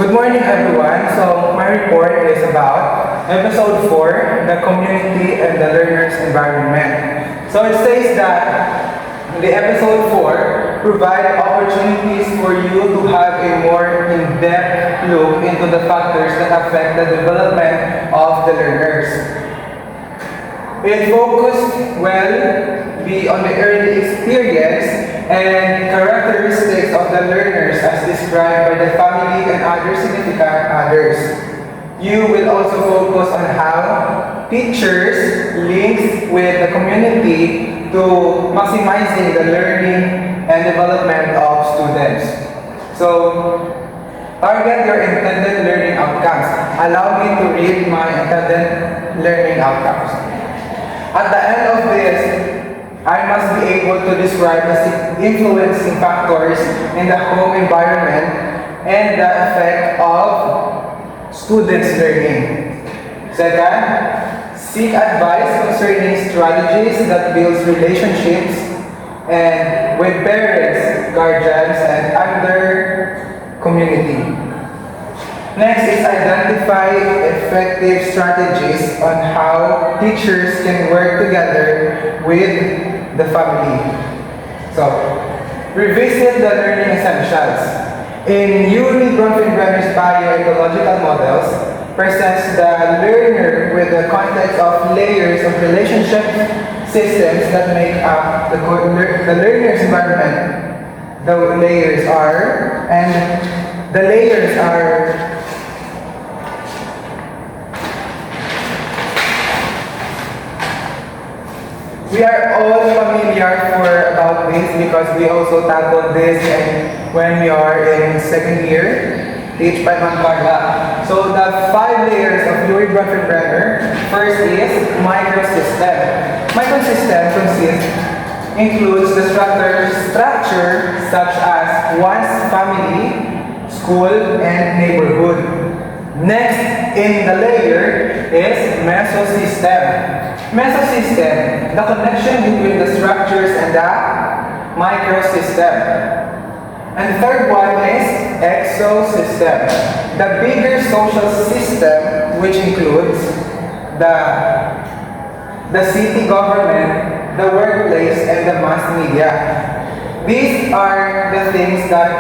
Good morning, everyone. So, my report is about episode 4, the community and the learner's environment. So, it says that the episode 4 provide opportunities for you to have a more in-depth look into the factors that affect the development of the learners. It focused be on the early experience and characteristics of the learners as described by the family and other significant others. You will also focus on how teachers links with the community to maximizing the learning and development of students. So, target your intended learning outcomes. Allow me to read my intended learning outcomes. At the end of this, I must be able to describe the influencing factors in the home environment and the effect of students' learning. Second, seek advice concerning strategies that builds relationships and with parents, guardians, and other community. Next is identify effective strategies on how teachers can work together with the family. So, revisit the learning essentials. In Yuri Bronfenbrenner's bioecological models, presents the learner with the context of layers of relationship systems that make up the learner's environment. The layers are we are all familiar about this because we also tackled this when we are in second year, H. Carla. So the 5 layers of Yuri Bronfenbrenner, first is microsystem. Microsystem includes the structure such as one's family, school, and neighborhood. Next in the layer is mesosystem. Mesosystem, the connection between the structures and the microsystem. And the third one is exosystem, the bigger social system which includes the city government, the workplace, and the mass media. These are the things that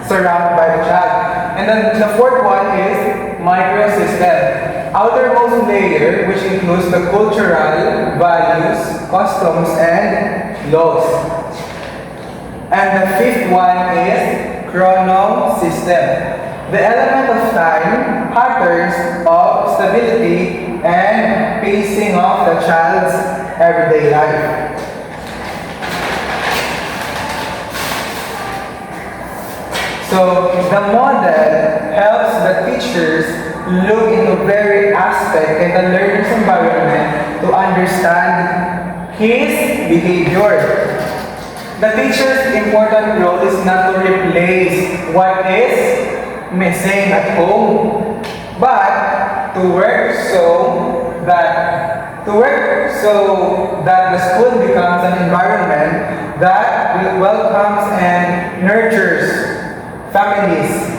surround by the child. And then the fourth one is microsystem. Outermost layer, which includes the cultural values, customs, and laws. And the fifth one is chronosystem, the element of time, patterns of stability, and pacing of the child's everyday life. So the model helps the teachers look into various aspects in the learner's environment to understand his behavior. The teacher's important role is not to replace what is missing at home, but to work so that the school becomes an environment that welcomes and nurtures families.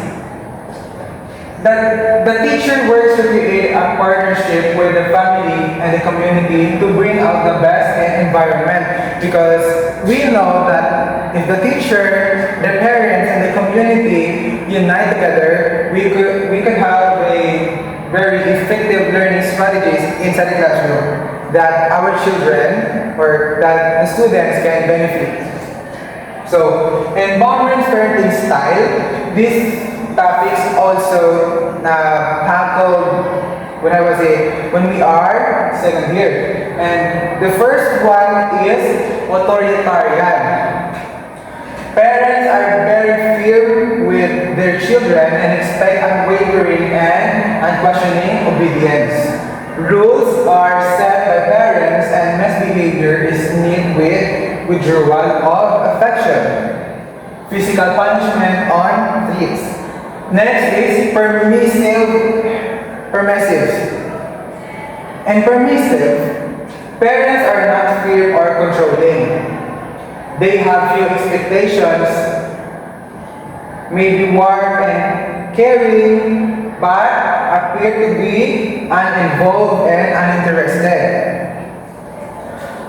The teacher works to create a partnership with the family and the community to bring out the best in environment, because we know that if the teacher, the parents, and the community unite together, we could have a very effective learning strategies inside the classroom that our children or that the students can benefit. So, in Baumann's parenting style, these topics also tackled when we are second year. And the first one is authoritarian. Parents are very firm with their children and expect unwavering and unquestioning obedience. Rules are set by parents and misbehavior is met with withdrawal of affection. Physical punishment on threats. Next is permissive. And permissive, parents are not firm or controlling. They have few expectations, may be warm and caring, but appear to be uninvolved and uninterested.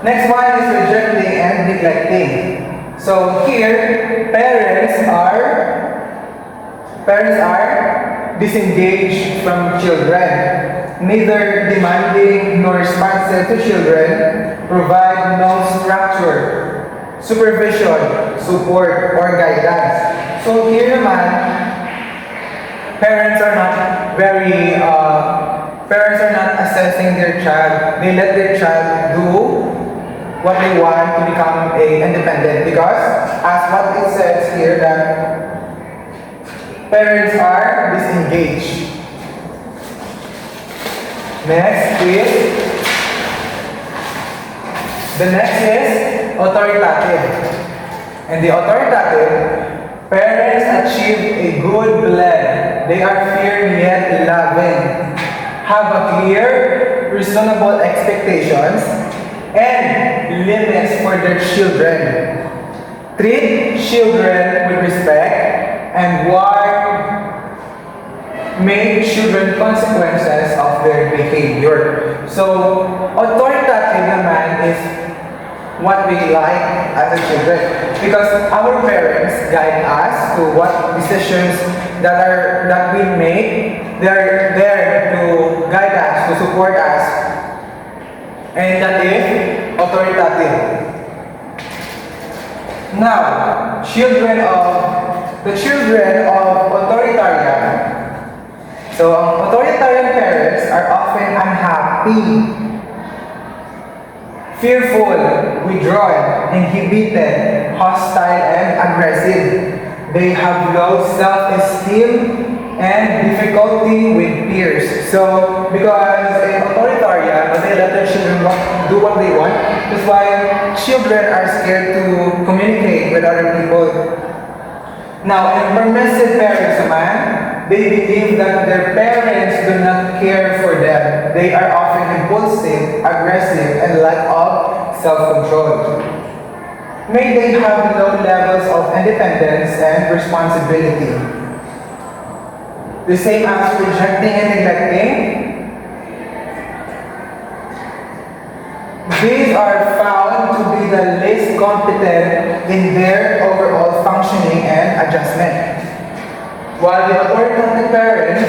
Next one is rejecting and neglecting. So here, parents are disengaged from children, neither demanding nor responsive to children, provide no structure, supervision, support, or guidance. So here naman, parents are not assessing their child. They let their child do what they want to become independent, because as what it says here that parents are disengaged. The next is authoritative. And the authoritative, parents achieve a good blend. They are firm yet loving, have a clear, reasonable expectations, and limits for their children. Treat children with respect and make children consequences of their behavior. So, authoritative naman is what we like as a children, because our parents guide us to what decisions that we make. They're there to guide us, to support us, and that is authoritative. Now, the children of authoritarian. So, authoritarian parents are often unhappy, fearful, withdrawn, inhibited, hostile, and aggressive. They have low self-esteem and difficulty with peers. So, because in authoritarian, they let their children do what they want, that's why children are scared to communicate with other people. Now, in permissive parents naman, they believe that their parents do not care for them. They are often impulsive, aggressive, and lack of self-control. May they have low levels of independence and responsibility. The same as rejecting and neglecting. These are found to be the least competent in their overall functioning and adjustment. While the authoritative parents,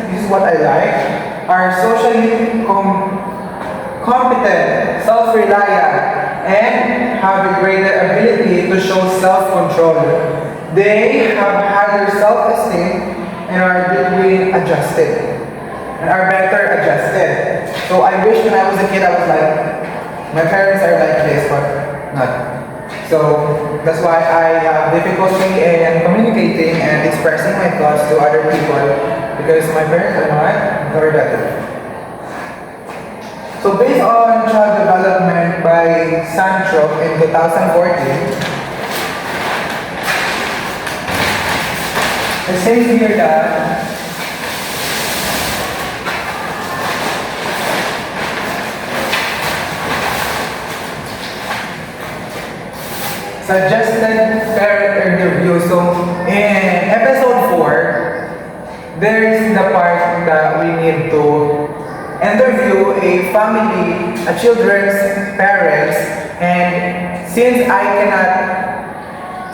this is what I like, are socially competent, self-reliant, and have a greater ability to show self-control. They have higher self-esteem and are between adjusted, and are better adjusted. So I wish when I was a kid, I was like, my parents are like this, but not. So that's why I have difficulty in communicating and expressing my thoughts to other people, because my parents are not authoritative. So based on Child Development by Santrop in 2014, it says here that suggested parent interview. So in episode 4, there is the part that we need to interview a family, a children's parents, and since I cannot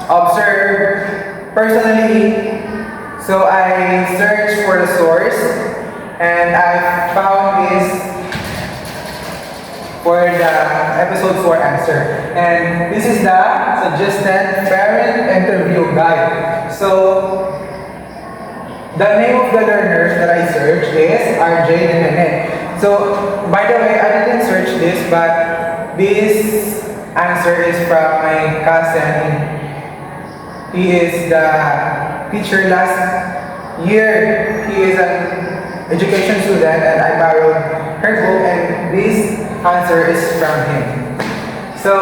observe personally, so I searched for the source and I found this for the episode 4 answer. And this is the suggested parent interview guide. So, the name of the learners that I searched is RJ Jimenez. So, by the way, I didn't search this, but this answer is from my cousin. He is the teacher last year. He is an education student, and I borrowed her book, and this answer is from him. So,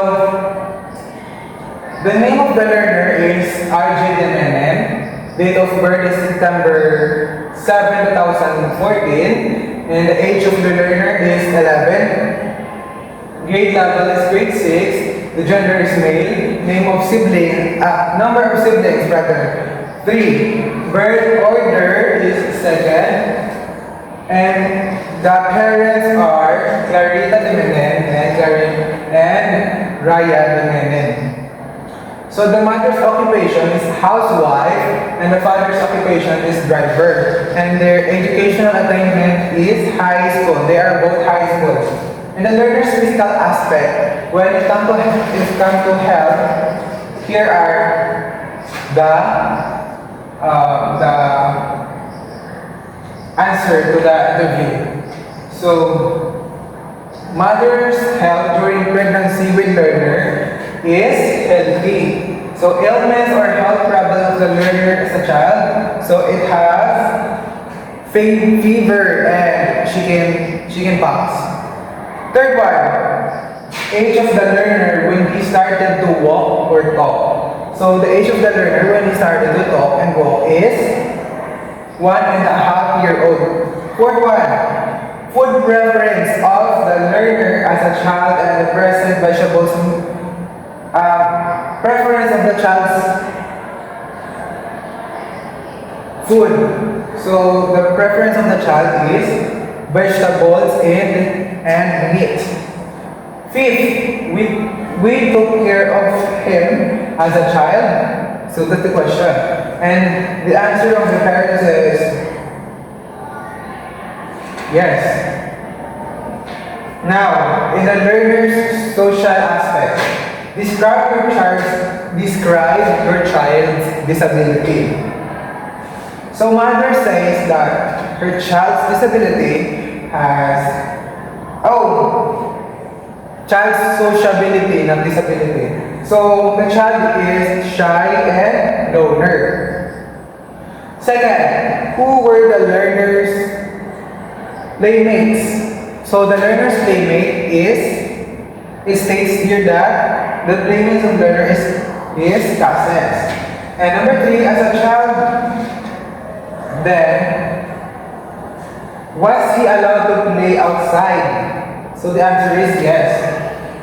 the name of the learner is RJ Jimenez. Date of birth is September 7, 2014, and the age of the learner is 11. Grade level is grade 6. The gender is male. Number of siblings, 3. birth order is second. And the parents are Clarita de Menen and Raya de Menen. So the mother's occupation is housewife and the father's occupation is driver. And their educational attainment is high school. They are both high schools. In the learner's physical aspect, when it comes to health, here are the answer to the interview. So, mother's health during pregnancy with learner is healthy. So, ailments or health problems of the learner as a child. So, it has fever and she can pox. Third one, age of the learner when he started to walk or talk. So, the age of the learner when he started to talk and walk is 1.5 years old. Fourth one, food preference of the learner as a child and the present vegetables. Preference of the child's food. So the preference of the child is vegetables and meat. Fifth, we took care of him as a child. So that's the question. And the answer of the parents is yes. Now, in the learner's social aspect, describe your child's disability. So mother says that her child's disability has child's sociability, not disability. So the child is shy and loner. Second, who were the learner's playmates? So the learner's playmate it states here that the playmates of learner is cousins. And number 3, as a child, then was he allowed to play outside? So the answer is yes.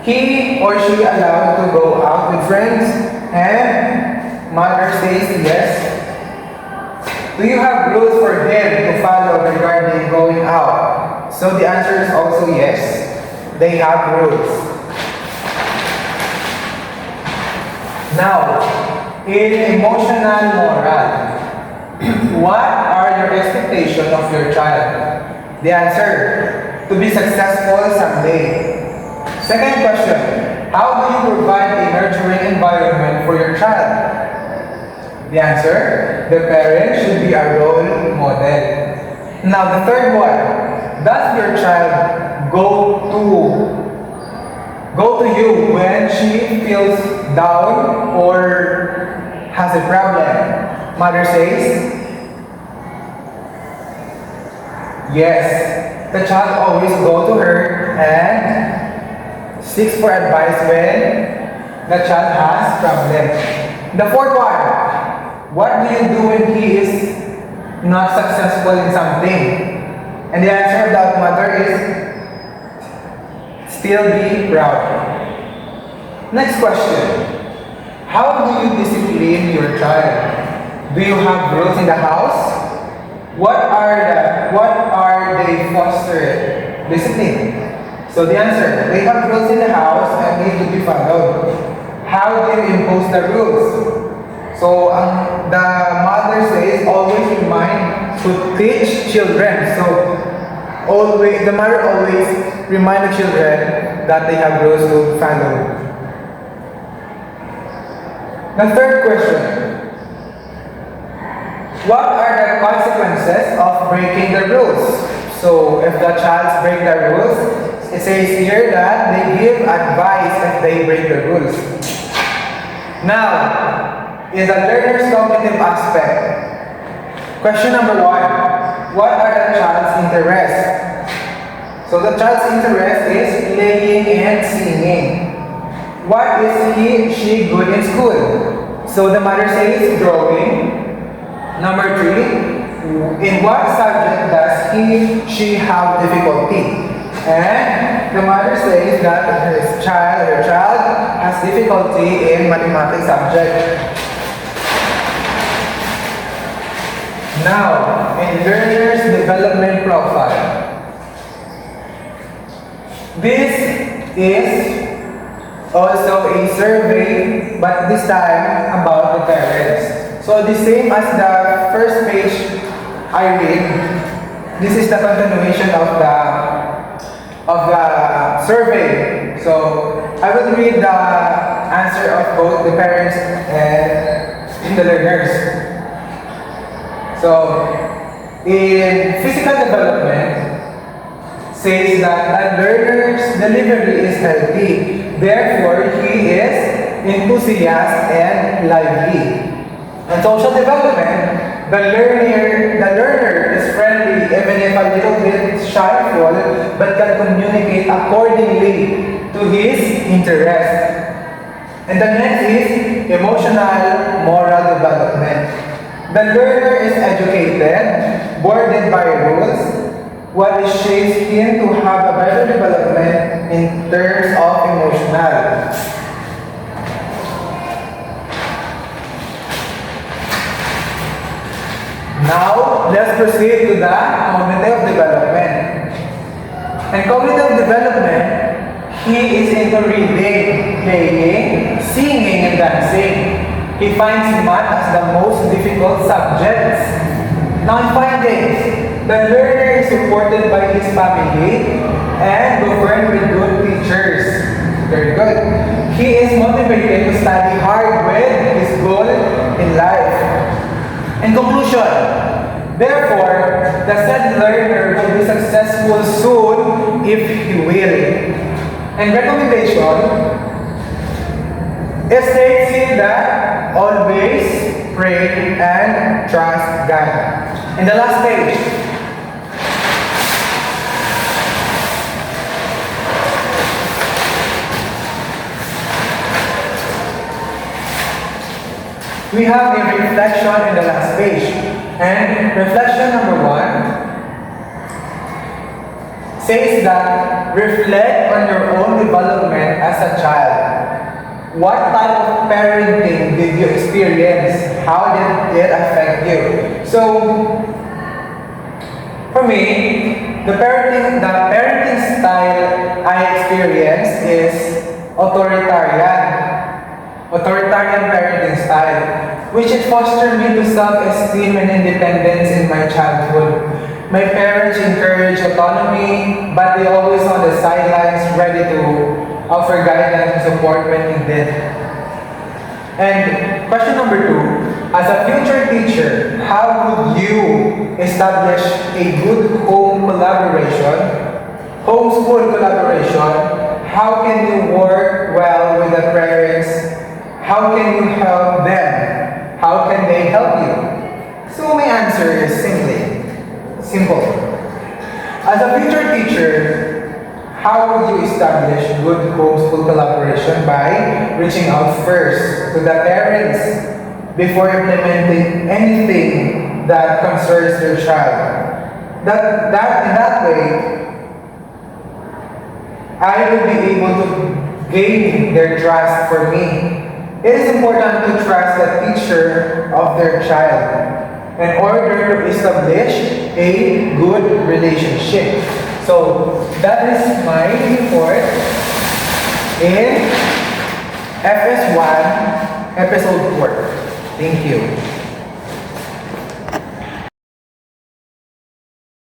He or she allowed to go out with friends? And mother says yes. Do you have rules for him to follow regarding going out? So the answer is also yes. They have rules. Now, in emotional moral, what are your expectations of your child? The answer, to be successful someday. Second question, how do you provide a nurturing environment for your child? The answer, the parent should be a role model. Now the third one, does your child go to you when she feels down or has a problem? Mother says, yes. The child always go to her and seeks for advice when the child has problem. The fourth one, what do you do when he is not successful in something? And the answer of that mother is still be proud. Next question, how do you discipline your child? Do you have rules in the house? What are they foster discipline? So the answer, they have rules in the house and need to be followed. How do you impose the rules? So the mother says always remind to teach children. So the mother always remind the children that they have rules to follow. The third question, what are the consequences of breaking the rules? So if the child breaks the rules, it says here that they give advice if they break the rules. Now, in the learner's cognitive aspect, question number 1, what are the child's interests? So the child's interest is playing and singing. What is she good in school? So the mother says drawing. Number 3, in what subject does she have difficulty? And the mother says that her child has difficulty in mathematics subject. Now, in learner's development profile, this is also a survey, but this time about the parents. So the same as the first page I read, this is the continuation of the survey. So I will read the answer of both the parents and the learners. So in physical development, says that a learner's delivery is healthy, therefore he is enthusiastic and lively. In social development, the learner is friendly, even if a little bit shyful, but can communicate accordingly to his interest. And the next is emotional moral development. The learner is educated, boarded by rules, what shapes him to have a better development in terms of emotional. Now, let's proceed to the cognitive development. In cognitive development, he is into reading, playing, singing, and dancing. He finds math as the most difficult subjects. Now, in findings, the learner is supported by his family and governed with good teachers. Very good. He is motivated to study hard with his goal in life. In conclusion, therefore, the said learner will be successful soon if he will. And recommendation, it states here that always pray and trust God. In the last page, we have a reflection in the last page. And reflection number 1 says that reflect on your own development as a child. What type of parenting did you experience? How did it affect you? So, for me, the parenting style I experienced is authoritarian parenting style, which it fostered me to self-esteem and independence in my childhood. My parents encouraged autonomy, but they always on the sidelines, ready to offer guidance and support when needed. And question number 2, as a future teacher, how would you establish a good homeschool collaboration? How can you work well with the parents? How can you help them? How can they help you? So my answer is simple. As a future teacher, how would you establish good homeschool collaboration? By reaching out first to the parents before implementing anything that concerns their child. In that way, I will be able to gain their trust for me. It is important to trust the teacher of their child in order to establish a good relationship. So that is my report in FS1 episode 4. Thank you.